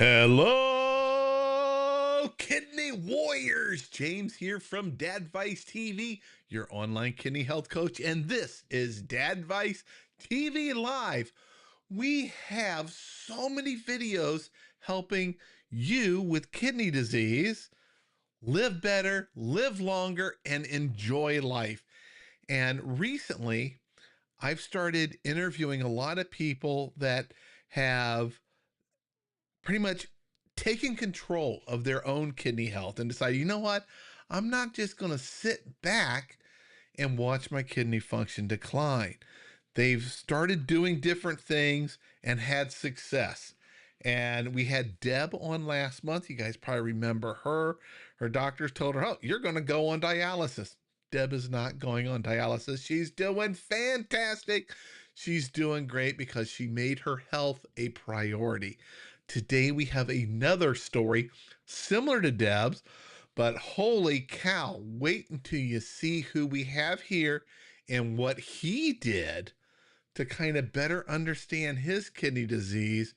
Hello, kidney warriors. James here from Dadvice TV, your online kidney health coach, and this is Dadvice TV Live. We have so many videos helping you with kidney disease live better, live longer, and enjoy life. And recently, I've started interviewing a lot of people that have pretty much taking control of their own kidney health and decide, you know what? I'm not just going to sit back and watch my kidney function decline. They've started doing different things and had success. And we had Deb on last month. You guys probably remember her. Her doctors told her, oh, you're going to go on dialysis. Deb is not going on dialysis. She's doing fantastic. She's doing great because she made her health a priority. Today we have another story similar to Deb's, but holy cow, wait until you see who we have here and what he did to kind of better understand his kidney disease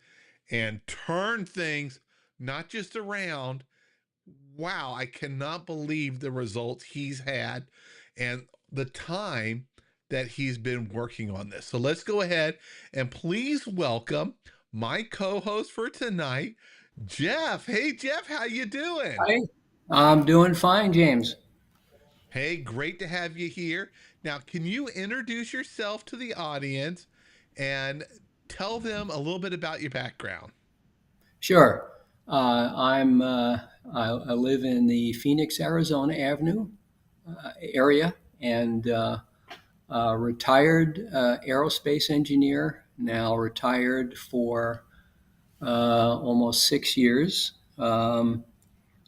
and turn things not just around. Wow, I cannot believe the results he's had and the time that he's been working on this. So let's go ahead and please welcome my co-host for tonight, Jeff. Hey Jeff, how you doing? Hi, I'm doing fine, James. Hey, great to have you here. Now, can you introduce yourself to the audience and tell them a little bit about your background? Sure. I live in the Phoenix, Arizona Avenue area, and retired aerospace engineer. Now retired for almost 6 years. I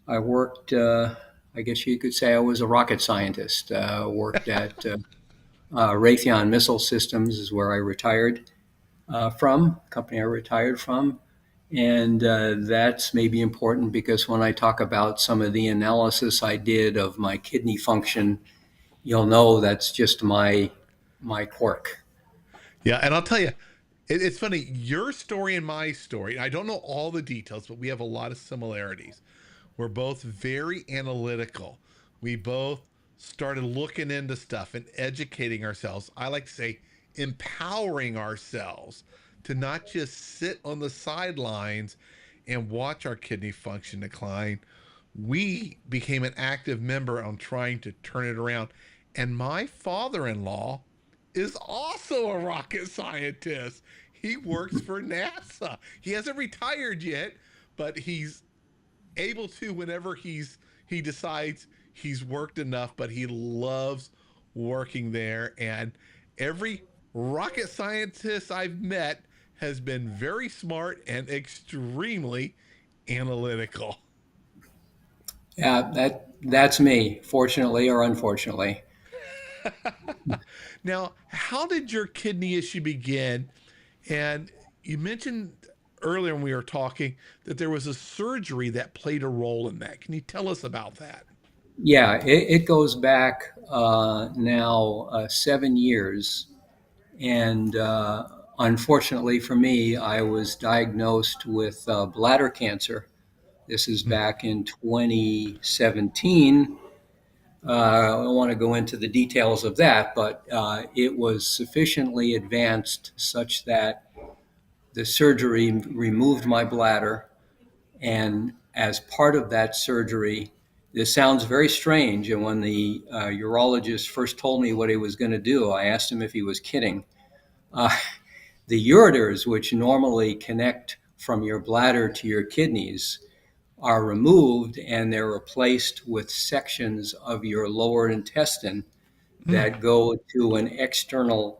worked. I guess you could say I was a rocket scientist. Worked at Raytheon Missile Systems is where I retired from. Company I retired from. And that's maybe important because when I talk about some of the analysis I did of my kidney function, you'll know that's just my quirk. Yeah, and I'll tell you, it's funny, your story and my story. I don't know all the details, but we have a lot of similarities. We're both very analytical. We both started looking into stuff and educating ourselves. I like to say empowering ourselves to not just sit on the sidelines and watch our kidney function decline. We became an active member on trying to turn it around. And my father in law is also a rocket scientist. He works for NASA. He hasn't retired yet, but he's able to whenever he decides he's worked enough, but he loves working there. And every rocket scientist I've met has been very smart and extremely analytical. Yeah, that's me, fortunately or unfortunately. Now, how did your kidney issue begin? And you mentioned earlier when we were talking that there was a surgery that played a role in that. Can you tell us about that? Yeah, it goes back now 7 years. And unfortunately for me, I was diagnosed with bladder cancer. This is Mm. back in 2017. I don't want to go into the details of that, but it was sufficiently advanced such that the surgery removed my bladder. And as part of that surgery, this sounds very strange. And when the urologist first told me what he was going to do, I asked him if he was kidding. Uh, the ureters, which normally connect from your bladder to your kidneys, are removed and they're replaced with sections of your lower intestine Mm. that go to an external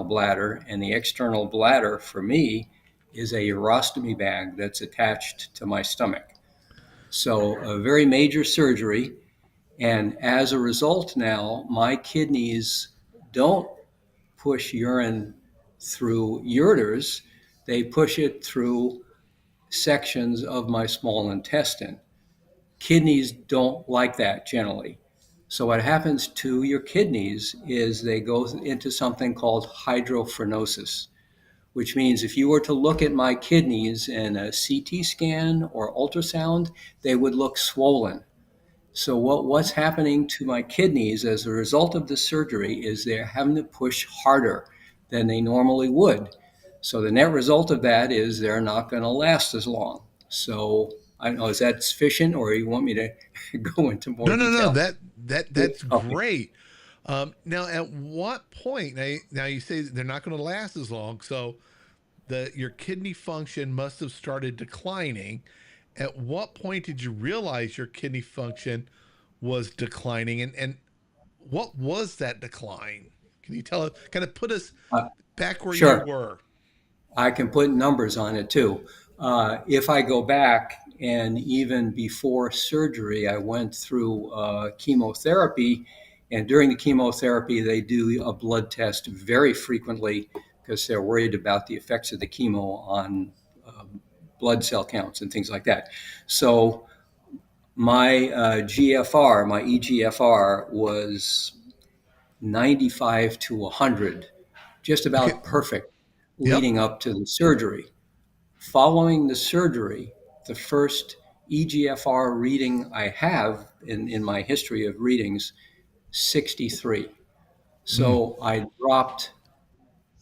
bladder. And the external bladder for me is a urostomy bag that's attached to my stomach. So a very major surgery. And as a result now, my kidneys don't push urine through ureters, they push it through sections of my small intestine. Kidneys don't like that generally. So what happens to your kidneys is they go into something called hydronephrosis, which means if you were to look at my kidneys in a CT scan or ultrasound, they would look swollen. So what's happening to my kidneys as a result of the surgery is they're having to push harder than they normally would. So the net result of that is they're not going to last as long. So I don't know, is that sufficient, or you want me to go into more No, no, no. detail? That's Okay. great. Now, at what point? Now you say they're not going to last as long, so the your kidney function must have started declining. At what point did you realize your kidney function was declining, and what was that decline? Can you tell us? Kind of put us Uh, back where you sure. were. I can put numbers on it too. If I go back and even before surgery, I went through chemotherapy. And during the chemotherapy, they do a blood test very frequently because they're worried about the effects of the chemo on blood cell counts and things like that. So my GFR, my eGFR was 95 to 100, just Okay. about perfect Yep. leading up to the surgery. Following the surgery, the first eGFR reading I have in my history of readings, 63. Mm. So I dropped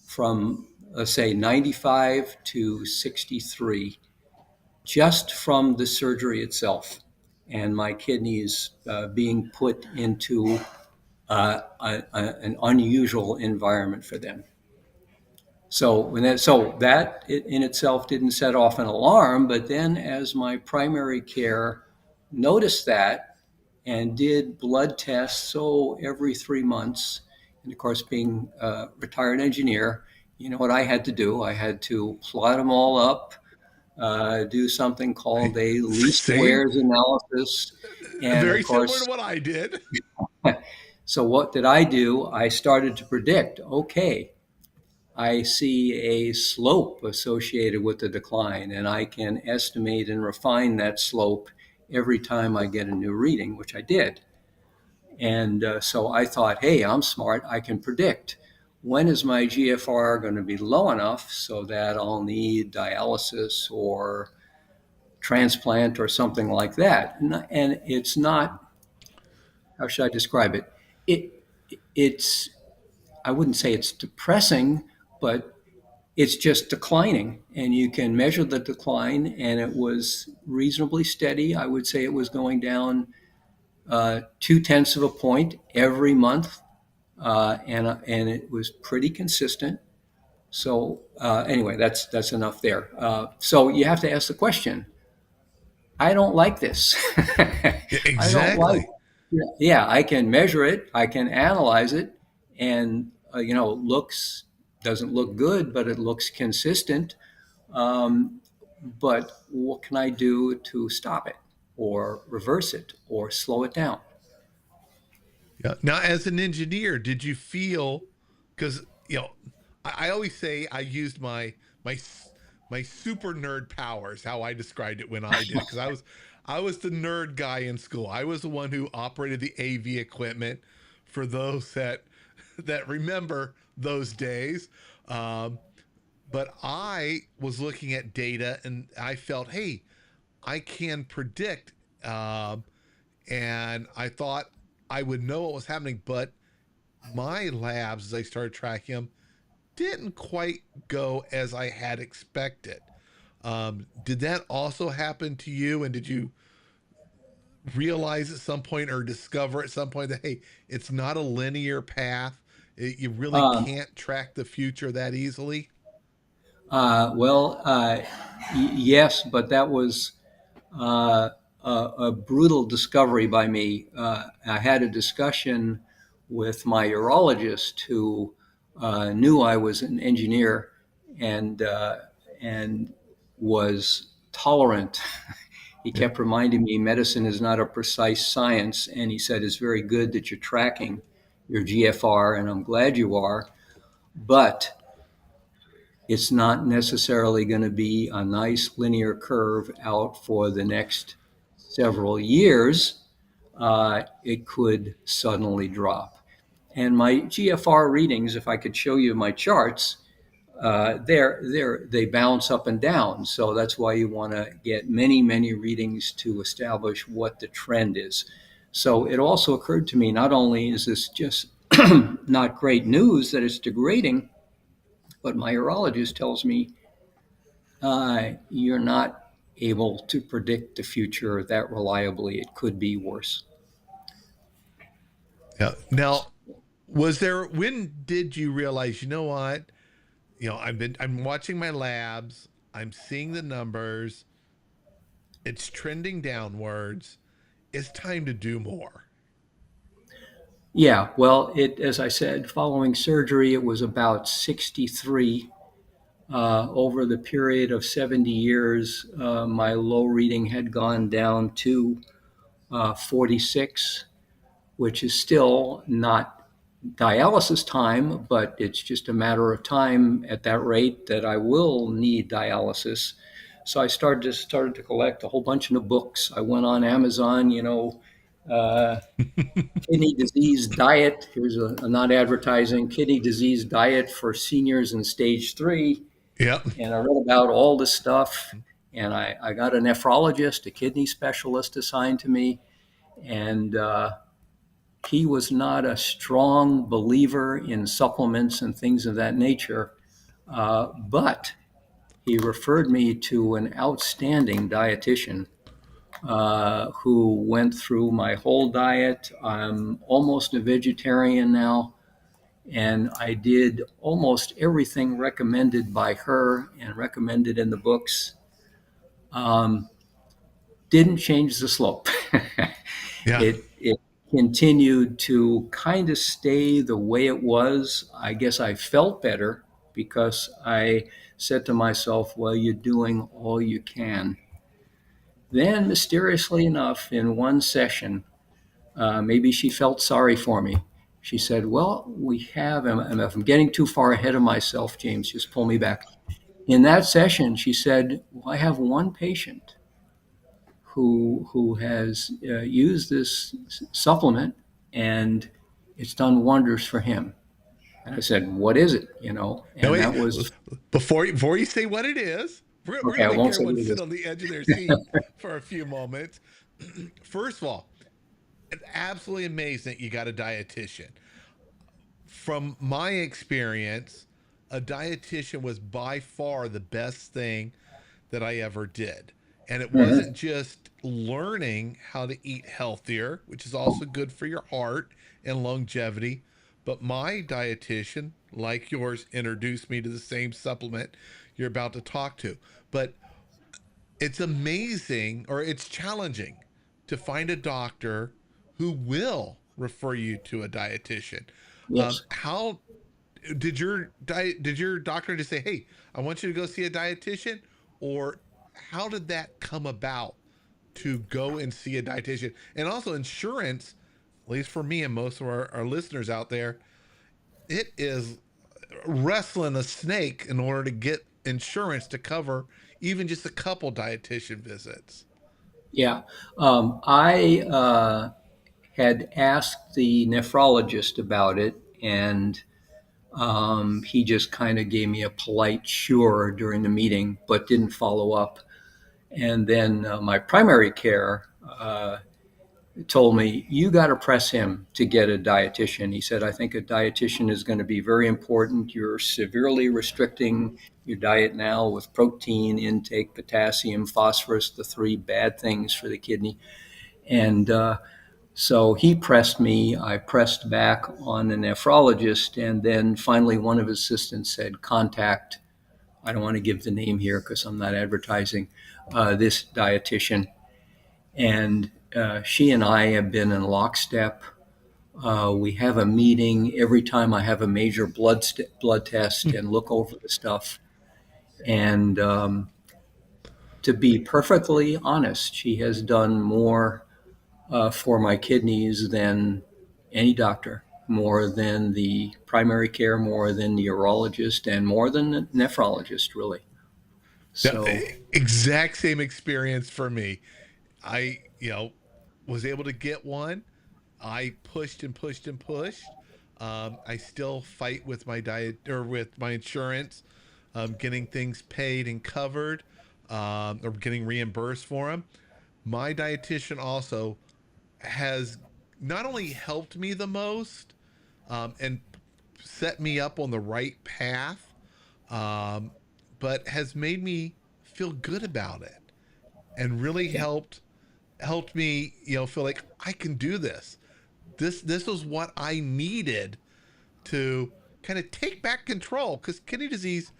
from, let's say, 95 to 63 just from the surgery itself and my kidneys being put into an unusual environment for them. So that in itself didn't set off an alarm, but then as my primary care noticed that and did blood tests, so every 3 months, and of course being a retired engineer, you know what I had to do? I had to plot them all up, do something called a least Same. squares analysis, and of Very similar to course, what I did. so what did I do? I started to predict, okay, I see a slope associated with the decline, and I can estimate and refine that slope every time I get a new reading, which I did. And so I thought, hey, I'm smart. I can predict when is my GFR going to be low enough so that I'll need dialysis or transplant or something like that. And it's not, how should I describe it? It it's I wouldn't say it's depressing, but it's just declining, and you can measure the decline, and it was reasonably steady. I would say it was going down 0.2 of a point every month, and it was pretty consistent. So anyway, that's enough there. So you have to ask the question. I don't like this. I don't like. Exactly. Yeah, I can measure it. I can analyze it, and looks doesn't look good, but it looks consistent. Um, but what can I do to stop it or reverse it or slow it down? Yeah. Now, as an engineer, did you feel? Because I always say I used my my super nerd powers. How I described it when I did it, because I was the nerd guy in school. I was the one who operated the AV equipment. For those that remember those days, um, but I was looking at data and I felt, hey, I can predict. And I thought I would know what was happening, but my labs, as I started tracking them, didn't quite go as I had expected. Did that also happen to you? And did you realize at some point or discover at some point that, hey, it's not a linear path? You really Um, can't track the future that easily? well, yes, but that was uh, a brutal discovery by me. I had a discussion with my urologist who knew I was an engineer and and was tolerant. He Yeah. kept reminding me medicine is not a precise science, and he said it's very good that you're tracking your GFR, and I'm glad you are, but it's not necessarily going to be a nice linear curve out for the next several years. It could suddenly drop. And my GFR readings, if I could show you my charts, they bounce up and down. So that's why you want to get many, many readings to establish what the trend is. So it also occurred to me, not only is this just not great news that it's degrading, but my urologist tells me you're not able to predict the future that reliably. It could be worse. Yeah. Now, when did you realize, you know what? I'm watching my labs, I'm seeing the numbers, it's trending downwards. It's time to do more. Yeah, well, as I said, following surgery, it was about 63. Over the period of 70 years, my low reading had gone down to 46, which is still not dialysis time, but it's just a matter of time at that rate that I will need dialysis. So I started to collect a whole bunch of books. I went on Amazon, uh, kidney disease diet. Here's a not advertising kidney disease diet for seniors in stage 3. Yep. And I read about all this stuff. And I got a nephrologist, a kidney specialist assigned to me. And he was not a strong believer in supplements and things of that nature. But he referred me to an outstanding dietitian who went through my whole diet. I'm almost a vegetarian now, and I did almost everything recommended by her and recommended in the books. Um, didn't change the slope. Yeah. it continued to kind of stay the way it was. I guess I felt better because I said to myself, well, you're doing all you can. Then, mysteriously enough, in one session, maybe she felt sorry for me. She said, well, we have, and if I'm getting too far ahead of myself, James, just pull me back. In that session, she said, well, I have one patient who has used this supplement and it's done wonders for him. And I said, what is it? No, And wait. that was, Before you say what it is, we're okay, going I to make won't say everyone what it sit is. on the edge of their seat for a few moments. First of all, it's absolutely amazing that you got a dietitian. From my experience, a dietitian was by far the best thing that I ever did. And it wasn't Mhm. just learning how to eat healthier, which is also good for your heart and longevity, but my dietitian, like yours, introduced me to the same supplement you're about to talk to. But it's amazing, or it's challenging, to find a doctor who will refer you to a dietitian. Yes. How did your doctor just say, "Hey, I want you to go see a dietitian," or how did that come about to go and see a dietitian? And also, insurance, at least for me and most of our listeners out there, it is wrestling a snake in order to get insurance to cover even just a couple dietitian visits. Yeah. I had asked the nephrologist about it, and he just kind of gave me a polite sure during the meeting, but didn't follow up. And then my primary care told me, you got to press him to get a dietitian. He said, I think a dietitian is going to be very important. You're severely restricting your diet now with protein intake, potassium, phosphorus, the 3 bad things for the kidney. And so he pressed me. I pressed back on the nephrologist. And then finally, one of his assistants said, contact, I don't want to give the name here because I'm not advertising, this dietitian. And she and I have been in lockstep. We have a meeting every time I have a major blood test and look over the stuff. And to be perfectly honest, she has done more for my kidneys than any doctor, more than the primary care, more than the urologist, and more than the nephrologist, really. Yeah, So, exact same experience for me. I, was able to get one. I pushed and pushed and pushed. I still fight with my diet or with my insurance. getting things paid and covered, or getting reimbursed for them. My dietitian also has not only helped me the most, and set me up on the right path, um, but has made me feel good about it and really Yeah. helped me, feel like I can do this. This was what I needed to kind of take back control, because kidney disease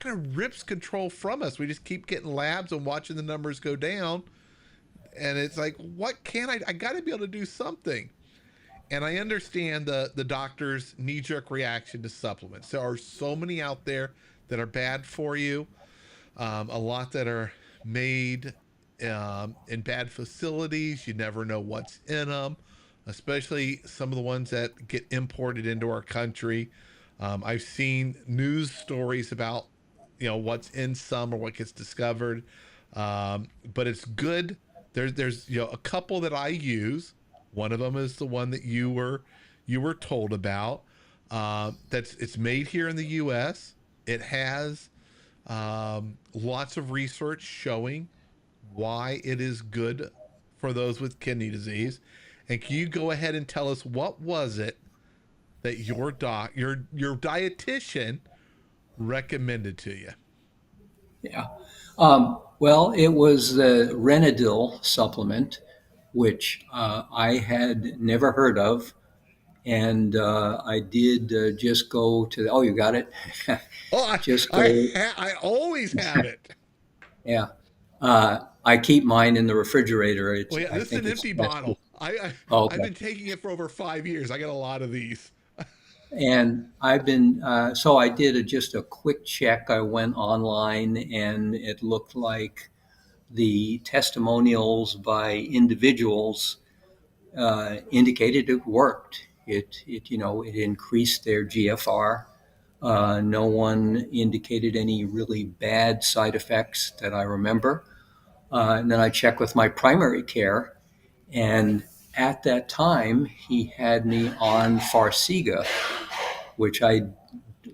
kind of rips control from us. We just keep getting labs and watching the numbers go down, and it's like, what can I got to be able to do something. And I understand the doctor's knee jerk reaction to supplements. There are so many out there that are bad for you, a lot that are made in bad facilities. You never know what's in them, especially some of the ones that get imported into our country. I've seen news stories about what's in some or what gets discovered, but it's good. There's a couple that I use. One of them is the one that you were told about. That's it's made here in the U.S. It has lots of research showing why it is good for those with kidney disease. And can you go ahead and tell us, what was it that your dietitian recommended to you? Yeah. Well, it was the Renadyl supplement, which I had never heard of. And I did just go to oh, you got it? Oh, Just go, I always have it. yeah. I keep mine in the refrigerator. Well, yeah, I this is think an it's empty best. bottle. Oh, I've okay. been taking it for over 5 years. I got a lot of these. And I've been, so I did just a quick check. I went online and it looked like the testimonials by individuals indicated it worked. It increased their GFR. No one indicated any really bad side effects that I remember. And then I checked with my primary care, and at that time, he had me on Farxiga, which I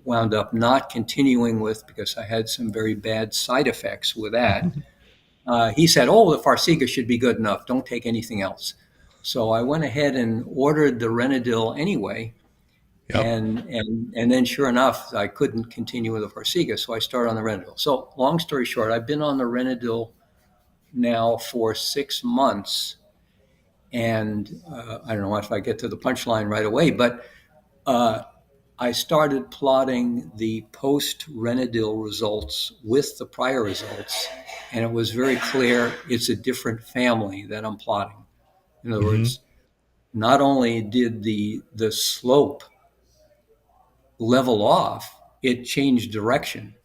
wound up not continuing with because I had some very bad side effects with that. He said, "Oh, the Farxiga should be good enough. Don't take anything else." So I went ahead and ordered the Renadyl anyway, Yep. and then sure enough, I couldn't continue with the Farxiga, so I started on the Renadyl. So long story short, I've been on the Renadyl now for 6 months, and I don't know if I get to the punchline right away, but uh, I started plotting the post Renadyl results with the prior results, and it was very clear it's a different family that I'm plotting. In other Mm-hmm. words, not only did the slope level off, it changed direction.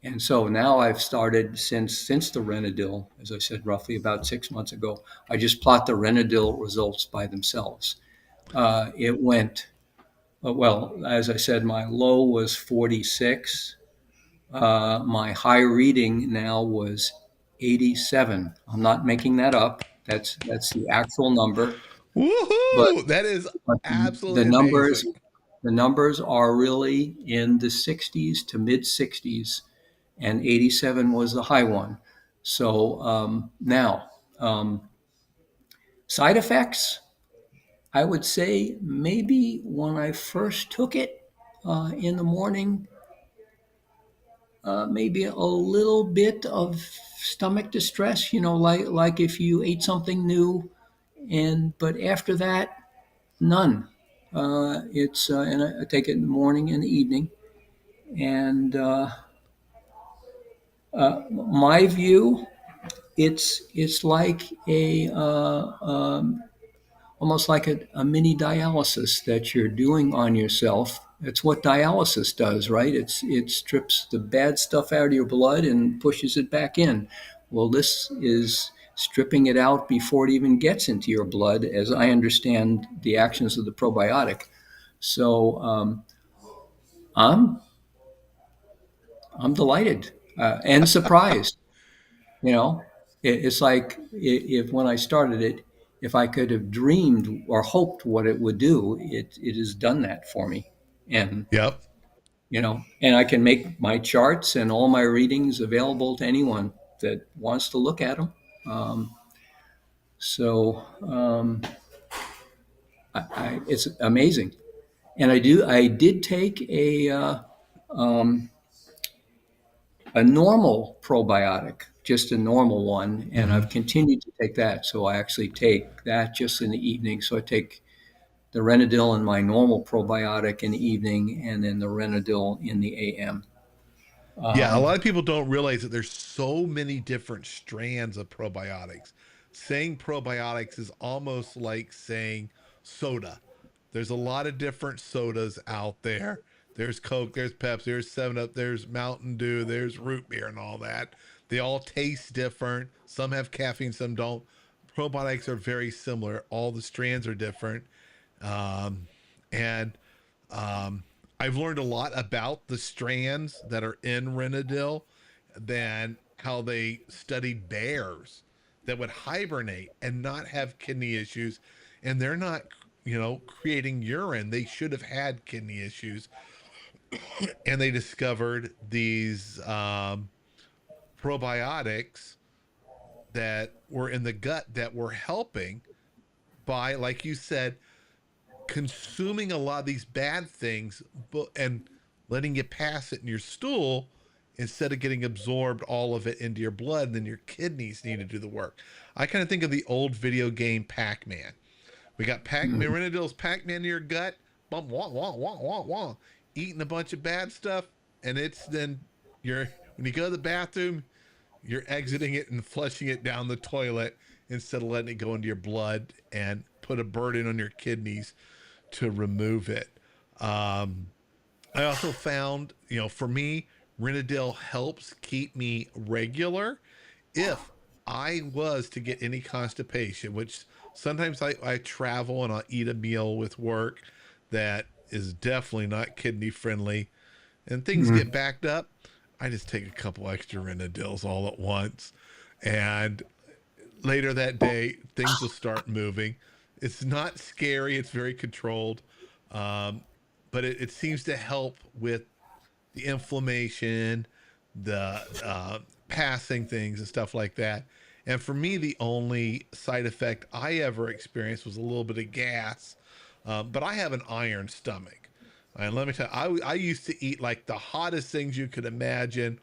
And so now I've started since the Renadyl, as I said, roughly about 6 months ago. I just plot the Renadyl results by themselves. It went well, as I said, my low was 46. My high reading now was 87. I'm not making that up. That's the actual number. But, Woohoo! That is but the absolutely numbers amazing. the numbers are really in the 60s to mid 60s, and 87 was the high one. So now, um, side effects, I would say maybe when I first took it in the morning, maybe a little bit of stomach distress, like if you ate something new, but after that, none. It's and I take it in the morning and the evening, and my view, it's like a almost like a mini dialysis that you're doing on yourself. It's what dialysis does, right? It strips the bad stuff out of your blood and pushes it back in. Well, this is stripping it out before it even gets into your blood, as I understand the actions of the probiotic. So I'm I'm delighted and surprised. You know, it's like if when I started it, if I could have dreamed or hoped what it would do, it has done that for me. And Yep. and I can make my charts and all my readings available to anyone that wants to look at them. Um, so it's amazing. And I did take a normal probiotic, just a normal one, and Hmm. I've continued to take that. So I actually take that just in the evening. So I take the Renadyl in my normal probiotic in the evening, and then the Renadyl in the AM. Yeah, a Um, lot of people don't realize that there's so many different strands of probiotics. Saying probiotics is almost like saying soda. There's a lot of different sodas out there. There's Coke, there's Pepsi, there's 7 Up, there's Mountain Dew, there's root beer and all that. They all taste different. Some have caffeine, some don't. Probiotics are very similar. All the strands are different. Um, and um, I've learned a lot about the strands that are in Renadyl than how they studied bears that would hibernate and not have kidney issues. And they're not, creating urine. They should have had kidney issues. And they discovered these probiotics that were in the gut that were helping by, like you said, consuming a lot of these bad things and letting you pass it in your stool instead of getting absorbed all of it into your blood, and then your kidneys need to do the work. I kind of think of the old video game Pac-Man. We got Pac-Man, Renadyl's Pac-Man in your gut, bum, wah, wah, wah, wah, wah, eating a bunch of bad stuff, and it's then when you go to the bathroom, you're exiting it and flushing it down the toilet instead of letting it go into your blood and put a burden on your kidneys to remove it. Um, I also found, for me, Renadyl helps keep me regular. If I was to get any constipation, which sometimes I travel and I'll eat a meal with work that is definitely not kidney friendly, and things get mhm. backed up, I just take a couple extra Renadyls all at once. And later that day, things will start moving. It's not scary, it's very controlled. Um, but it seems to help with the inflammation, the passing things, and stuff like that. And for me, the only side effect I ever experienced was a little bit of gas. But I have an iron stomach. And let me tell you, I used to eat like the hottest things you could imagine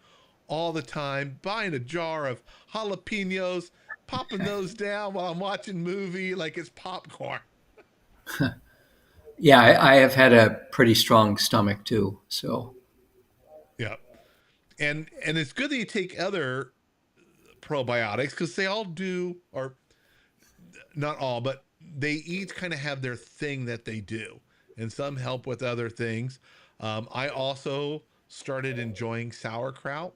all the time, buying a jar of jalapenos, popping those down while I'm watching movie like it's popcorn. Yeah, I have had a pretty strong stomach too. So, Yeah. And it's good that you take other probiotics because they all do, or not all, but they each kind of have their thing that they do, and some help with other things. I also started enjoying sauerkraut.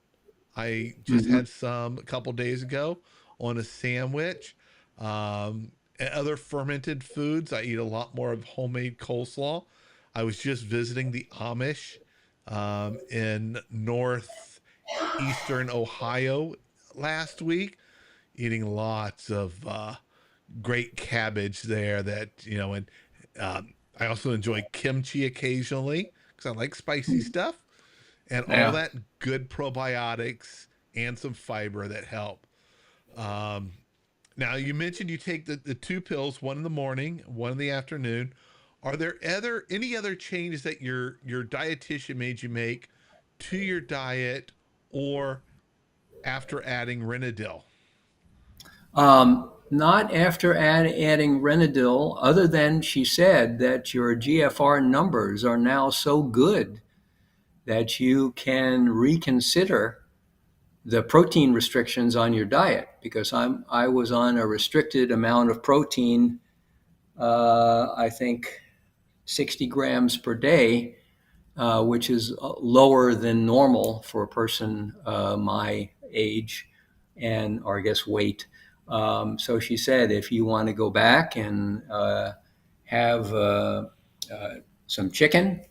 I just mhm. had some a couple days ago on a sandwich. And other fermented foods. I eat a lot more of homemade coleslaw. I was just visiting the Amish in northeastern Ohio last week, eating lots of great cabbage there. And I also enjoy kimchi occasionally because I like spicy stuff, and all Yeah. that good probiotics and some fiber that help. Um, Now you mentioned you take the two pills, one in the morning, one in the afternoon. Are there any other changes that your dietitian made you make to your diet or after adding Renadyl? Not after adding Renadyl, other than she said that your GFR numbers are now so good that you can reconsider the protein restrictions on your diet because I was on a restricted amount of protein, I think 60 grams per day, which is lower than normal for a person my age and, or I guess, weight. So she said, if you want to go back and have some chicken,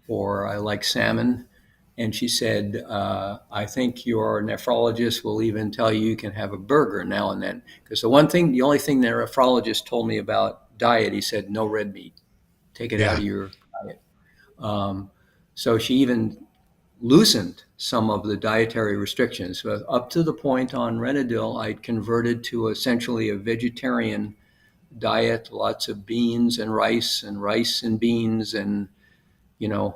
or I like salmon, and she said, I think your nephrologist will even tell you you can have a burger now and then. Because the only thing the nephrologist told me about diet, he said, no red meat, take it out Yeah. of your diet. Um, so she even loosened some of the dietary restrictions. So up to the point on Renadyl, I'd converted to essentially a vegetarian diet, lots of beans and rice and beans, and a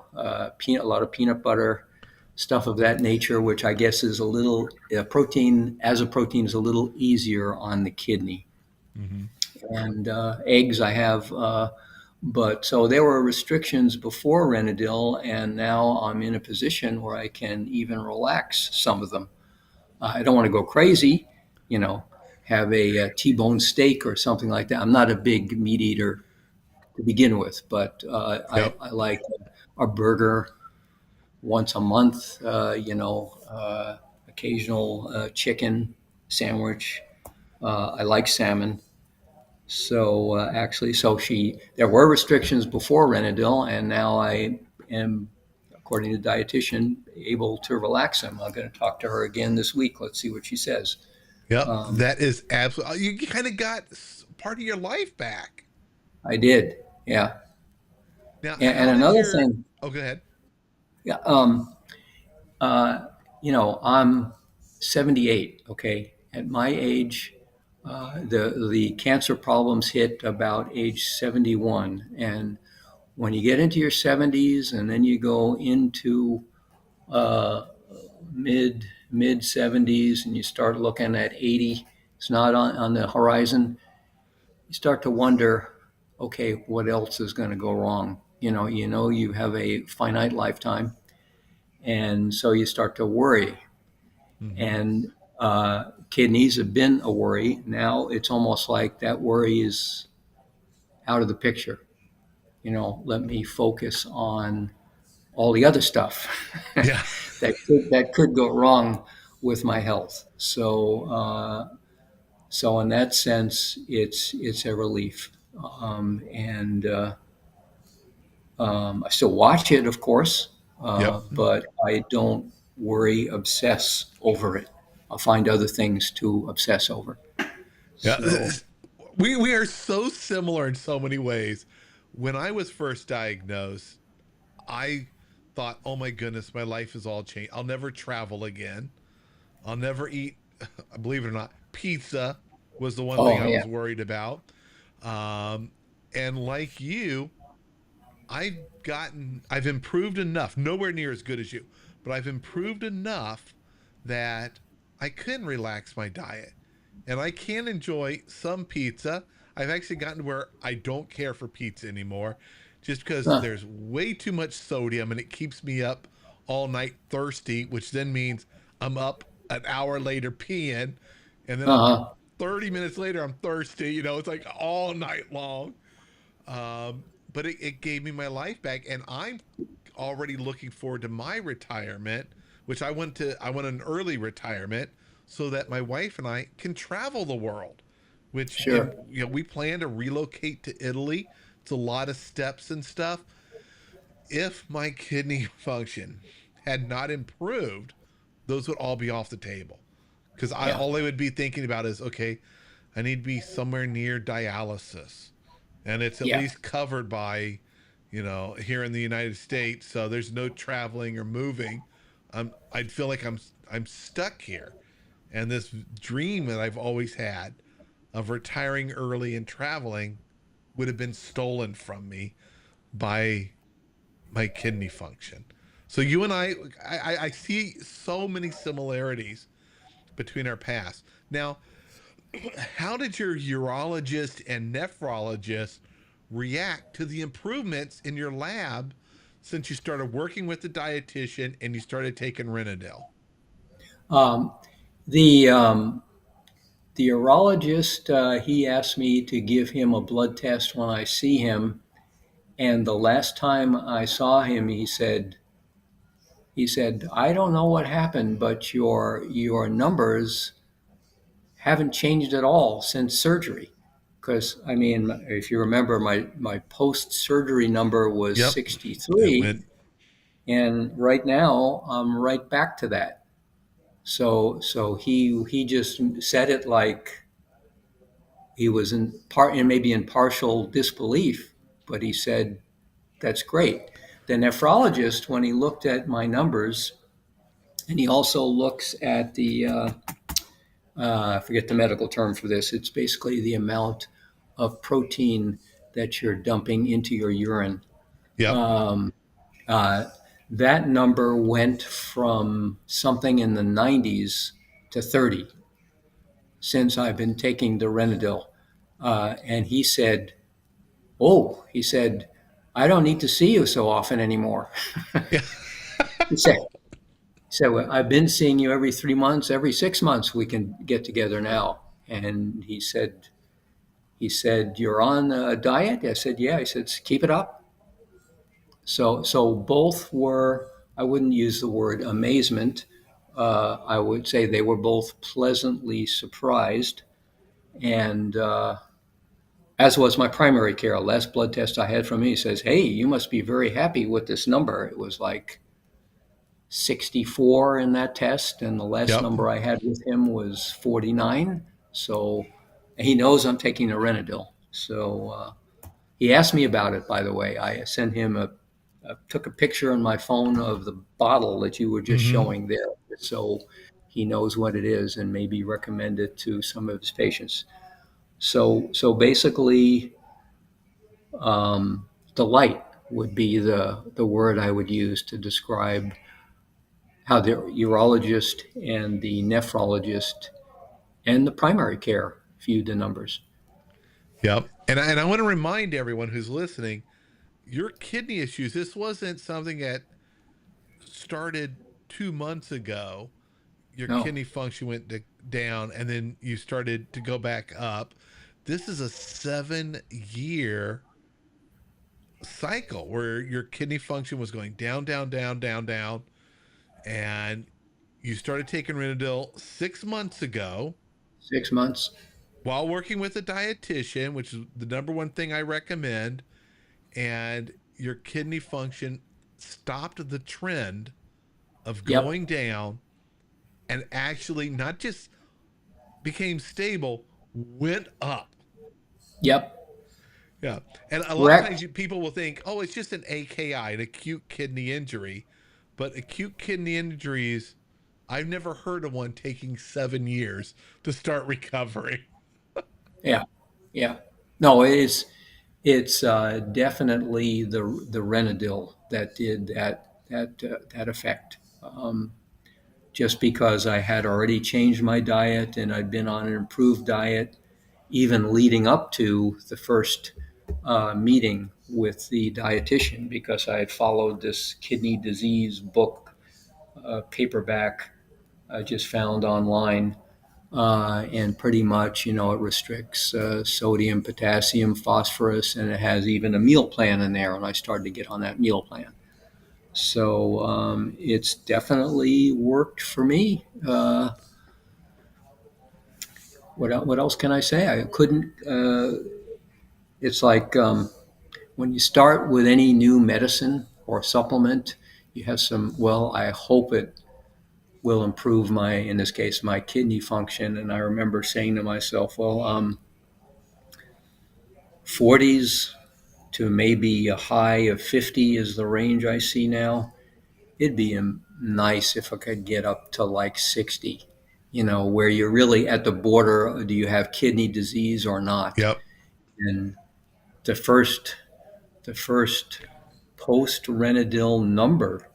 lot of peanut butter, stuff of that nature, which I guess is a little protein as a protein is a little easier on the kidney. Mm-hmm. And eggs I have, but so there were restrictions before Renadyl, and now I'm in a position where I can even relax some of them. I don't want to go crazy, you know, have a T-bone steak or something like that. I'm not a big meat eater to begin with, but Yep. I like a burger once a month, occasional chicken sandwich. I like salmon. So there were restrictions before Renadyl, and now I am, according to the dietitian, able to relax them. I'm going to talk to her again this week. Let's see what she says. Yep. Um, That is absolutely, you kind of got part of your life back. I did, yeah. Now, And how did another your, thing, oh, go ahead. yeah, uh, I'm 78. Okay, at my age, the cancer problems hit about age 71, and when you get into your 70s and then you go into uh, mid 70s and you start looking at 80, it's not on the horizon. You start to wonder, okay, what else is going to go wrong? You have a finite lifetime, and so you start to worry. Mm-hmm. And kidneys have been a worry. Now it's almost like that worry is out of the picture. Let me focus on all the other stuff Yeah. that could go wrong with my health. So in that sense, it's a relief. And I still watch it, of course, Yep. but I don't worry, obsess over it. I'll find other things to obsess over. Yeah. So, We are so similar in so many ways. When I was first diagnosed, I thought, oh my goodness, my life is all changed. I'll never travel again. I'll never eat, believe it or not, pizza was the one thing oh I yeah, was worried about. Um, and like you, I've improved enough, nowhere near as good as you, but I've improved enough that I can relax my diet and I can enjoy some pizza. I've actually gotten to where I don't care for pizza anymore just because huh, there's way too much sodium and it keeps me up all night thirsty, which then means I'm up an hour later peeing and then I'm uh-huh. 30 minutes later I'm thirsty. It's like all night long. But it gave me my life back, and I'm already looking forward to my retirement, which I want an early retirement so that my wife and I can travel the world. Which Sure, we plan to relocate to Italy. It's a lot of steps and stuff. If my kidney function had not improved, those would all be off the table because I yeah, all I would be thinking about is okay, I need to be somewhere near dialysis, and it's at yeah, least covered by, here in the United States, so there's no traveling or moving. I'd feel like I'm stuck here, and this dream that I've always had of retiring early and traveling would have been stolen from me by my kidney function. So you and I see so many similarities between our past. Now, how did your urologist and nephrologist react to the improvements in your lab since you started working with the dietitian and you started taking Renadyl? um, the the urologist, he asked me to give him a blood test when I see him, and the last time I saw him, he said, I don't know what happened, but your numbers haven't changed at all since surgery. Because I mean, if you remember, my post surgery number was Yep. It 63, went. and right now I'm right back to that. So he just said it like he was in part and maybe in partial disbelief, but he said that's great. The nephrologist, when he looked at my numbers, and he also looks at I forget the medical term for this. It's basically the amount of protein that you're dumping into your urine. Yep. Um, uh, that number went from something in the 90s to 30 since I've been taking the Renadyl. And he said, "Oh, he said, I don't need to see you so often anymore." Yeah. he said, "So I've been seeing you every 3 months, every 6 months. We can get together now." And he said, "You're on a diet?" I said, "Yeah." He said, "Keep it up." So both were. I wouldn't use the word amazement. I would say they were both pleasantly surprised, and as was my primary care. Last blood test I had from him, he says, "Hey, you must be very happy with this number." It was like 64 in that test, and the last Yep. number I had with him was 49. So he knows I'm taking a Renadyl. So he asked me about it, by the way. I sent him took a picture on my phone of the bottle that you were just Hmm. showing there, so he knows what it is and maybe recommend it to some of his patients. So basically, delight would be the word I would use to describe how the urologist and the nephrologist and the primary care viewed the numbers. Yep. And I want to remind everyone who's listening, your kidney issues, this wasn't something that started 2 months ago. Your No, kidney function went down and then you started to go back up. This is a 7 year cycle where your kidney function was going down, down, down, down, down. And you started taking Renadyl 6 months ago 6 months. while working with a dietitian, which is the number one thing I recommend. And your kidney function stopped the trend of Yep, going down and actually not just became stable, went up. yep, Yeah. And a lot of times correct. people will think, oh, it's just an AKI, an acute kidney injury. But acute kidney injuries, I've never heard of one taking 7 years to start recovering. Yeah, yeah. No, it's definitely the Renadyl that did that effect. Just because I had already changed my diet and I'd been on an improved diet, even leading up to the first meeting with the dietitian, because I had followed this kidney disease book paperback I just found online. And pretty much, it restricts sodium, potassium, phosphorus, and it has even a meal plan in there. And I started to get on that meal plan. So it's definitely worked for me. What else can I say? I couldn't. It's like when you start with any new medicine or supplement, you have some. Well, I hope it will improve in this case, my kidney function. And I remember saying to myself, well, 40s to maybe a high of 50 is the range I see now. It'd be nice if I could get up to like 60, where you're really at the border. Do you have kidney disease or not? Yep. And the first, the first post Renadyl number,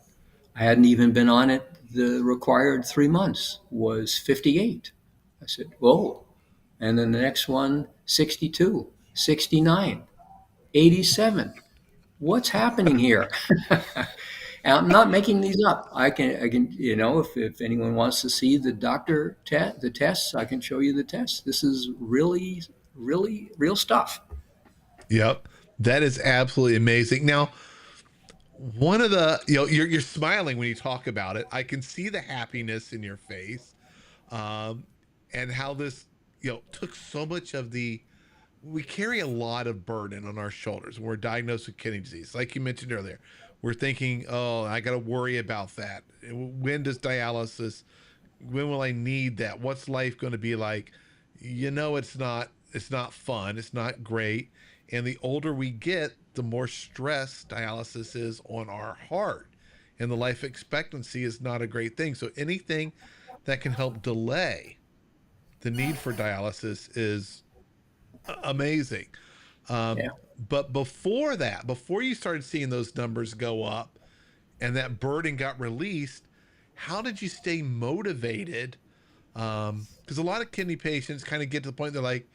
I hadn't even been on it the required 3 months, was 58. I said, whoa. And then the next one, 62, 69, 87. What's happening here? I'm not making these up. I can, if anyone wants to see the tests, I can show you the tests. This is really, really real stuff. Yep. That is absolutely amazing. Now, one of the, you're smiling when you talk about it. I can see the happiness in your face, um, and how this, took so much of the, we carry a lot of burden on our shoulders when we're diagnosed with kidney disease. Like you mentioned earlier, we're thinking, oh, I got to worry about that. When does dialysis, when will I need that? What's life going to be like? It's not fun. It's not great. And the older we get, the more stress dialysis is on our heart. And the life expectancy is not a great thing. So anything that can help delay the need for dialysis is amazing. Um, Yeah. but before that, before you started seeing those numbers go up and that burden got released, how did you stay motivated? Because a lot of kidney patients kind of get to the point they're like,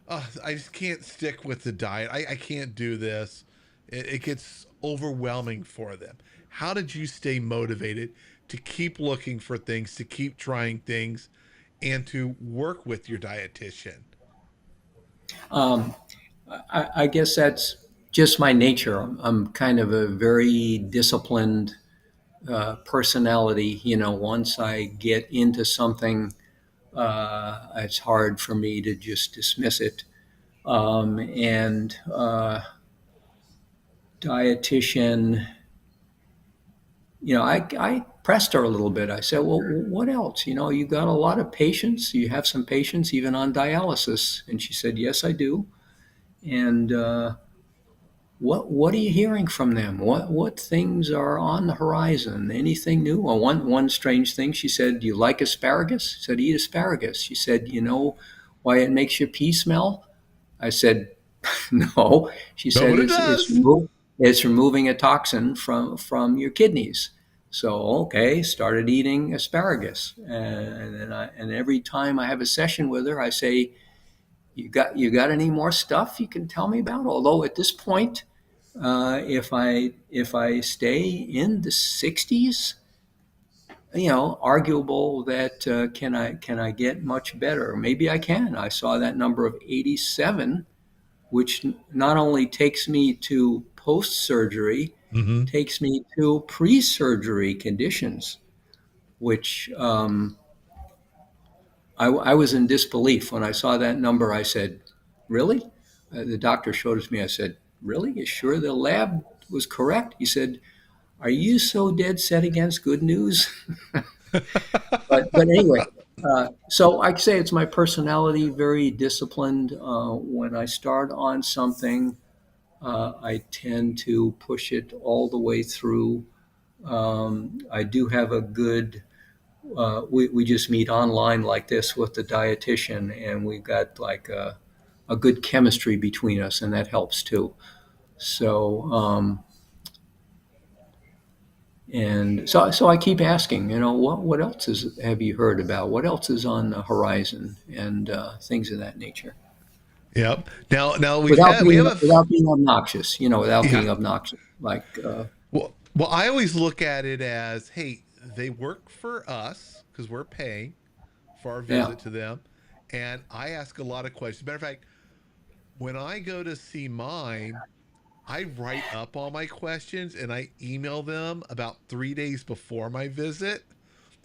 oh, I just can't stick with the diet. I can't do this. It gets overwhelming for them. How did you stay motivated to keep looking for things, to keep trying things, and to work with your dietitian? Um, I guess that's just my nature. I'm kind of a very disciplined personality. Once I get into something, it's hard for me to just dismiss it. And dietitian, I pressed her a little bit. I said, well, what else? You got a lot of patients. You have some patients even on dialysis. And she said, yes, I do. And what are you hearing from them? What things are on the horizon? Anything new? Well, one strange thing, she said, do you like asparagus? I said, eat asparagus. She said, you know why it makes your pee smell? I said, no. She No, said, but it does. it's removing a toxin from your kidneys. So okay, started eating asparagus, and every time I have a session with her, I say, you got any more stuff you can tell me about? Although at this point, if I stay in the 60s, arguable that can I get much better? Maybe I can. I saw that number of 87, which not only takes me to post surgery, Mm-hmm. takes me to pre surgery conditions, which I was in disbelief when I saw that number. I said, really? The doctor showed it to me. I said, really? You sure the lab was correct? He said, are you so dead set against good news? But anyway, so I say it's my personality, very disciplined. When I start on something, I tend to push it all the way through. I do have a good, we just meet online like this with the dietitian, and we've got like a good chemistry between us, and that helps too. So, so I keep asking, what else have you heard about? What else is on the horizon, and things of that nature, Yep. Now without we being have a without being obnoxious. Without yeah. being obnoxious. Like, Well, I always look at it as, hey, they work for us because we're paying for our yeah, visit to them, and I ask a lot of questions. Matter of fact, when I go to see mine, I write up all my questions and I email them about 3 days before my visit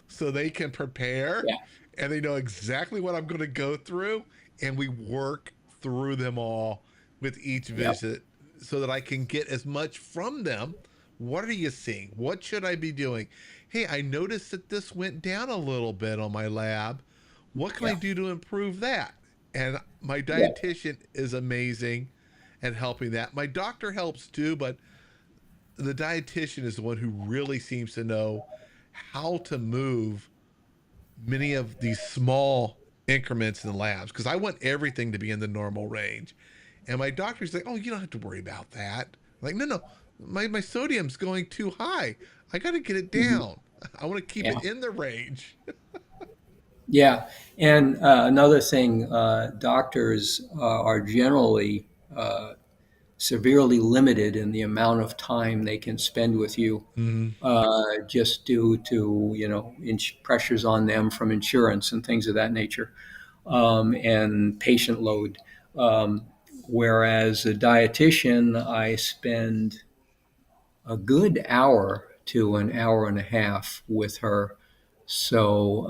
so they can prepare yeah, and they know exactly what I'm going to go through. And we work through them all with each yep, visit so that I can get as much from them. What are you seeing? What should I be doing? Hey, I noticed that this went down a little bit on my lab. What can I yeah, do to improve that? And my yeah, dietitian is amazing at helping that. My doctor helps too, but the dietitian is the one who really seems to know how to move many of these small increments in the labs because I want everything to be in the normal range. And my doctor's like, oh, you don't have to worry about that. I'm like, no, my sodium's going too high. I got to get it mhm, down. I want to keep yeah, it in the range. yeah. And another thing, doctors are generally severely limited in the amount of time they can spend with you, Mm-hmm. just due to pressures on them from insurance and things of that nature, and patient load. Um, Whereas a dietitian, I spend a good hour to an hour and a half with her. So,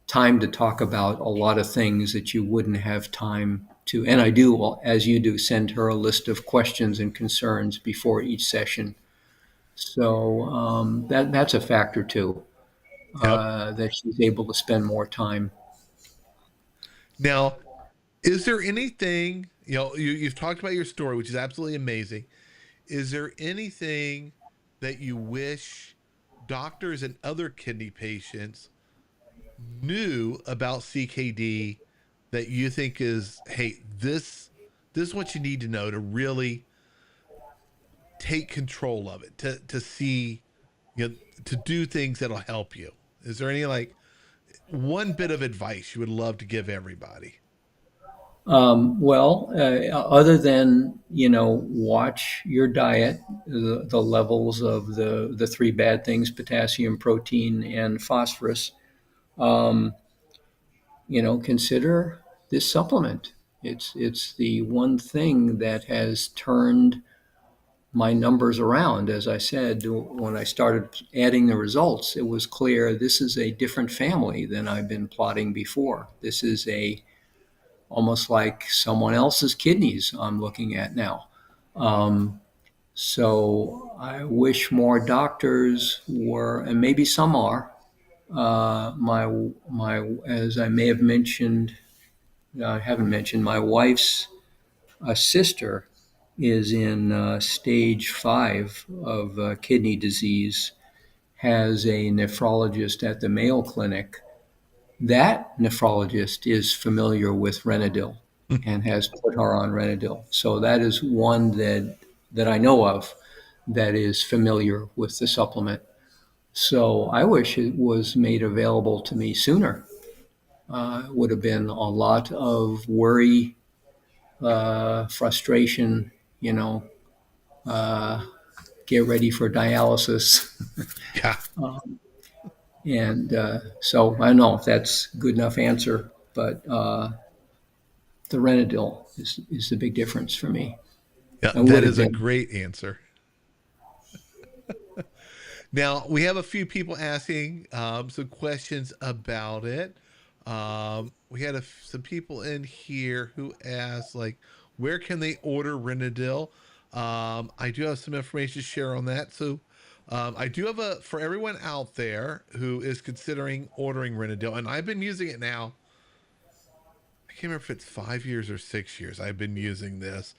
time to talk about a lot of things that you wouldn't have time to. And I do, as you do, send her a list of questions and concerns before each session. So that's a factor too, Yep. that she's able to spend more time. Now, is there anything? you've talked about your story, which is absolutely amazing. Is there anything that you wish doctors and other kidney patients knew about CKD that you think is, hey, this is what you need to know to really take control of it, to see, you know, to do things that'll help you? Is there any like one bit of advice you would love to give everybody? Other than, watch your diet, the levels of the three bad things, potassium, protein, and phosphorus, um, consider this supplement. It's the one thing that has turned my numbers around. As I said, when I started adding the results, it was clear this is a different family than I've been plotting before. This is a almost like someone else's kidneys I'm looking at now. Um, so I wish more doctors were, and maybe some are. As I may have mentioned, I haven't mentioned, my wife's sister is in stage 5 of kidney disease, has a nephrologist at the Mayo Clinic. That nephrologist is familiar with Renadyl and has put her on Renadyl. So that is one that I know of that is familiar with the supplement. So I wish it was made available to me sooner. It would have been a lot of worry, frustration, you know, uh, get ready for dialysis. Yeah, And so I don't know if that's a good enough answer, but the Renadyl is the big difference for me. yeah, It that would have is a been. great answer. Now we have a few people asking some questions about it. We had some people in here who asked, like, where can they order Renadil? I do have some information to share on that. So, I do have a for everyone out there who is considering ordering Renadil, and I've been using it now. I can't remember if it's 5 years or 6 years. I've been using this,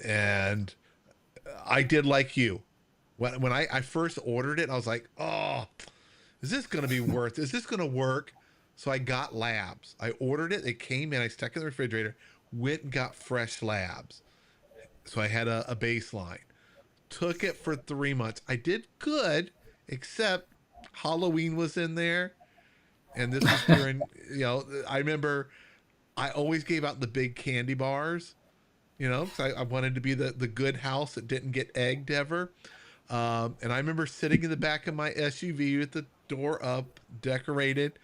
and I did like you. When I first ordered it, I was like, oh, is this going to be worth? Is this going to work? So I got labs. I ordered it. It came in. I stuck it in the refrigerator. Went and got fresh labs. So I had a baseline. Took it for 3 months. I did good, except Halloween was in there, and this was during. I remember I always gave out the big candy bars. Because I wanted to be the good house that didn't get egged ever. And I remember sitting in the back of my SUV with the door up, decorated,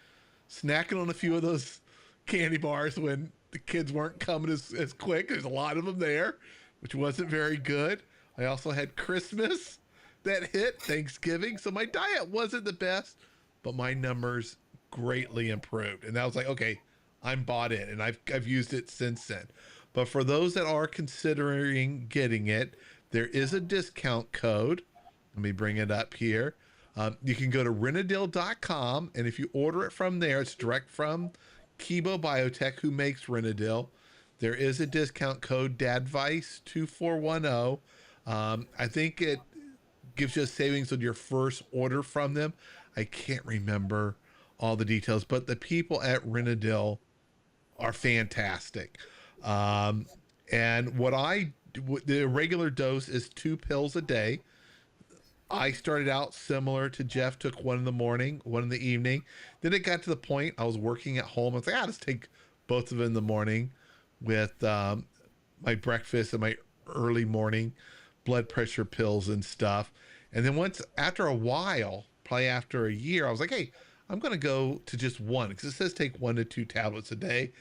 snacking on a few of those candy bars when the kids weren't coming as quick. There's a lot of them there, which wasn't very good. I also had Christmas that hit, Thanksgiving. So my diet wasn't the best, but my numbers greatly improved. And that was like, okay, I'm bought in, and I've used it since then. But for those that are considering getting it, there is a discount code. Let me bring it up here. You can go to Renadyl.com, and if you order it from there, it's direct from Kibo Biotech, who makes Renadyl. There is a discount code, Dadvice 2410. I think it gives you a savings on your first order from them. I can't remember all the details, but the people at Renadyl are fantastic. Um, and the regular dose is 2 pills a day. I started out similar to Jeff, took one in the morning, one in the evening. Then it got to the point I was working at home. I was like, let's take both of them in the morning with my breakfast and my early morning blood pressure pills and stuff. And then after a while, probably after a year, I was like, hey, I'm going to go to just one because it says take 1 to 2 tablets a day.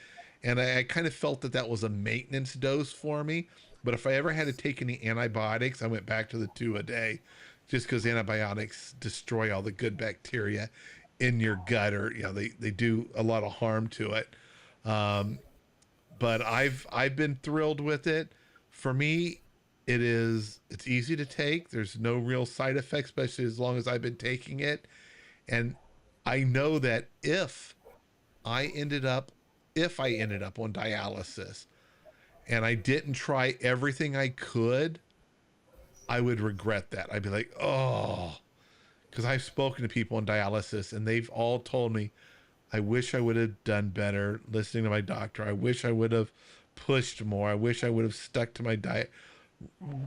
And I kind of felt that was a maintenance dose for me. But if I ever had to take any antibiotics, I went back to the 2 a day, just because antibiotics destroy all the good bacteria in your gut, or they do a lot of harm to it. Um, but I've been thrilled with it. For me, it's easy to take. There's no real side effects, especially as long as I've been taking it. And I know that I ended up on dialysis, and I didn't try everything I could, I would regret that. I'd be like, oh, because I've spoken to people on dialysis and they've all told me, I wish I would have done better listening to my doctor. I wish I would have pushed more. I wish I would have stuck to my diet,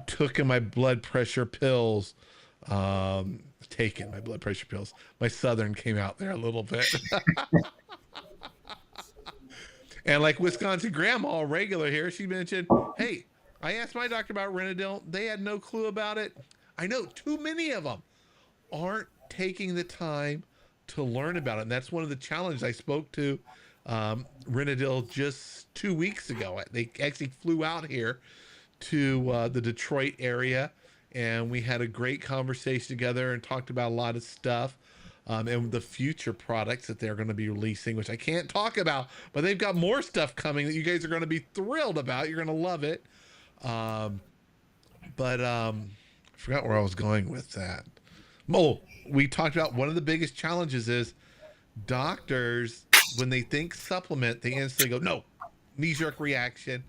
took my blood pressure pills, taken my blood pressure pills. My Southern came out there a little bit. And like Wisconsin grandma, regular here, she mentioned, hey, I asked my doctor about Renadyl. They had no clue about it. I know too many of them aren't taking the time to learn about it. And that's one of the challenges. I spoke to Renadyl just 2 weeks ago. They actually flew out here to the Detroit area, and we had a great conversation together and talked about a lot of stuff. And the future products that they're going to be releasing, which I can't talk about, but they've got more stuff coming that you guys are going to be thrilled about. You're going to love it. I forgot where I was going with that. Oh, we talked about one of the biggest challenges is doctors, when they think supplement, they instantly go, no, knee-jerk reaction.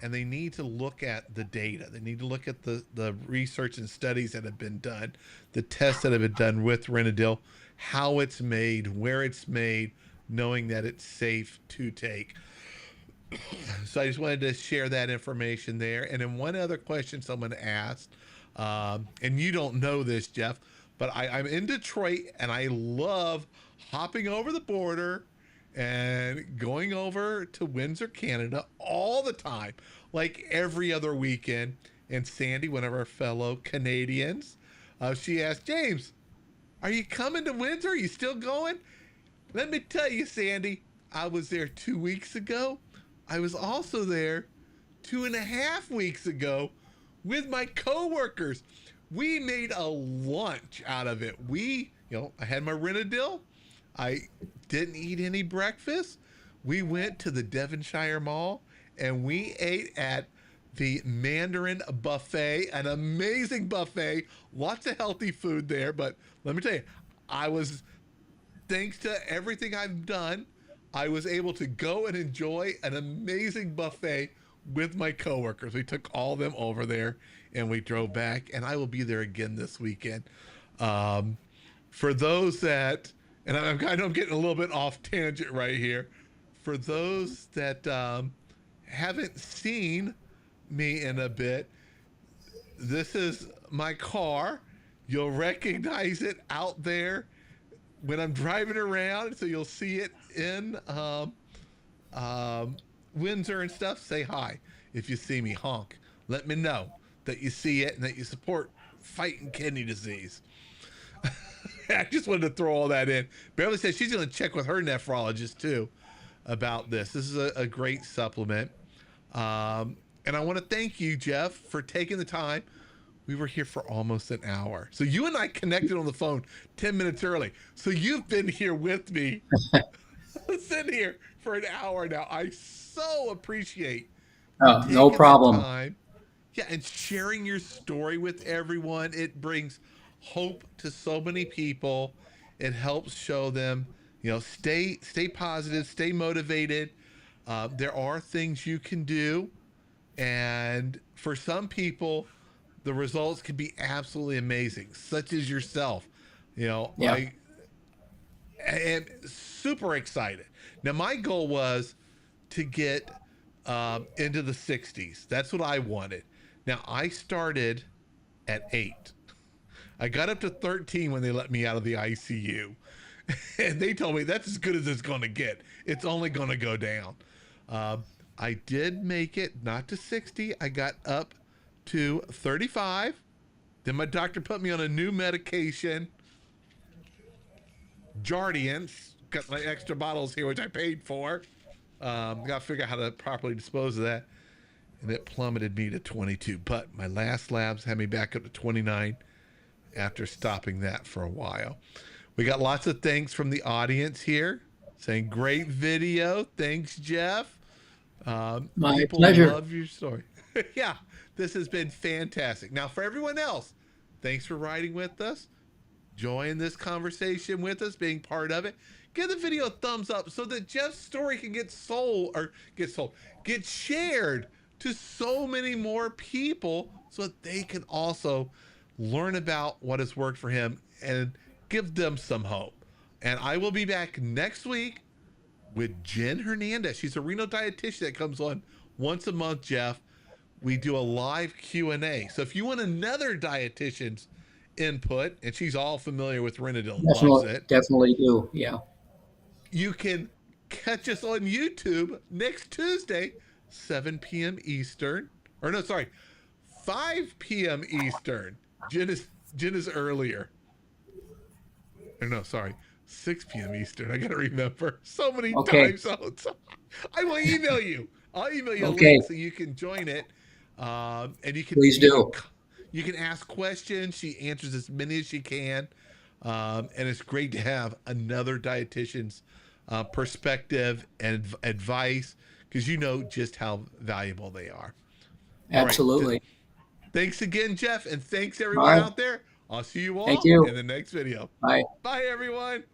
And they need to look at the data. They need to look at the research and studies that have been done, the tests that have been done with Renadyl, how it's made, where it's made, knowing that it's safe to take. So I just wanted to share that information there. And then one other question someone asked, and you don't know this, Jeff, but I'm in Detroit and I love hopping over the border and going over to Windsor, Canada all the time, like every other weekend. And Sandy, one of our fellow Canadians, she asked, James, are you coming to Windsor? Are you still going? Let me tell you, Sandy, I was there 2 weeks ago. I was also there 2.5 weeks ago with my coworkers. We made a lunch out of it. I had my Renadyl. I didn't eat any breakfast. We went to the Devonshire Mall and we ate at the Mandarin Buffet, an amazing buffet, lots of healthy food there. But let me tell you, thanks to everything I've done, I was able to go and enjoy an amazing buffet with my coworkers. We took all of them over there and we drove back, and I will be there again this weekend. For those that, and I know I'm getting a little bit off tangent right here. For those that haven't seen me in a bit, this is my car. You'll recognize it out there when I'm driving around, so you'll see it in Windsor and stuff. Say hi if you see me. Honk. Let me know that you see it and that you support fighting kidney disease. I just wanted to throw all that in. Beverly says she's going to check with her nephrologist too about this. This is a great supplement. And I want to thank you, Jeff, for taking the time. We were here for almost an hour. So you and I connected on the phone 10 minutes early. So you've been here with me, sitting here for an hour now. I so appreciate taking no problem. the time. Yeah, and sharing your story with everyone. It brings hope to so many people. It helps show them, stay positive, stay motivated. There are things you can do. And for some people, the results can be absolutely amazing, such as yourself. Yeah. I am super excited. Now, my goal was to get into the 60s. That's what I wanted. Now, I started at 8. I got up to 13 when they let me out of the ICU. And they told me that's as good as it's going to get. It's only going to go down. I did make it not to 60. I got up to 35. Then my doctor put me on a new medication, Jardiance. Got my extra bottles here, which I paid for. Got to figure out how to properly dispose of that. And it plummeted me to 22. But my last labs had me back up to 29 after stopping that for a while. We got lots of thanks from the audience here saying, great video. Thanks, Jeff. My people pleasure. love your story. Yeah, this has been fantastic. Now, for everyone else, thanks for riding with us. Join this conversation with us, being part of it. Give the video a thumbs up so that Jeff's story can get shared to so many more people so that they can also learn about what has worked for him and give them some hope. And I will be back next week with Jen Hernandez. She's a renal dietitian that comes on once a month, Jeff. We do a live Q&A. So if you want another dietitian's input, and she's all familiar with Renadyl, loves Definitely, it, definitely do. Yeah. you can catch us on YouTube next Tuesday, 7 p.m. Eastern. Or no, sorry, 5 p.m. Eastern. Jen is earlier. Or no, sorry, 6 p.m. Eastern. I gotta remember. So many Okay. time zones. I will email you. I'll email you a Okay. link so you can join it. And you can Please do. you can ask questions. She answers as many as she can. And it's great to have another dietitian's perspective and advice, because you know just how valuable they are. All right. Absolutely. Thanks again, Jeff. And thanks All everyone right. out there. I'll see you Thank all you. in the next video. Bye. Bye, everyone.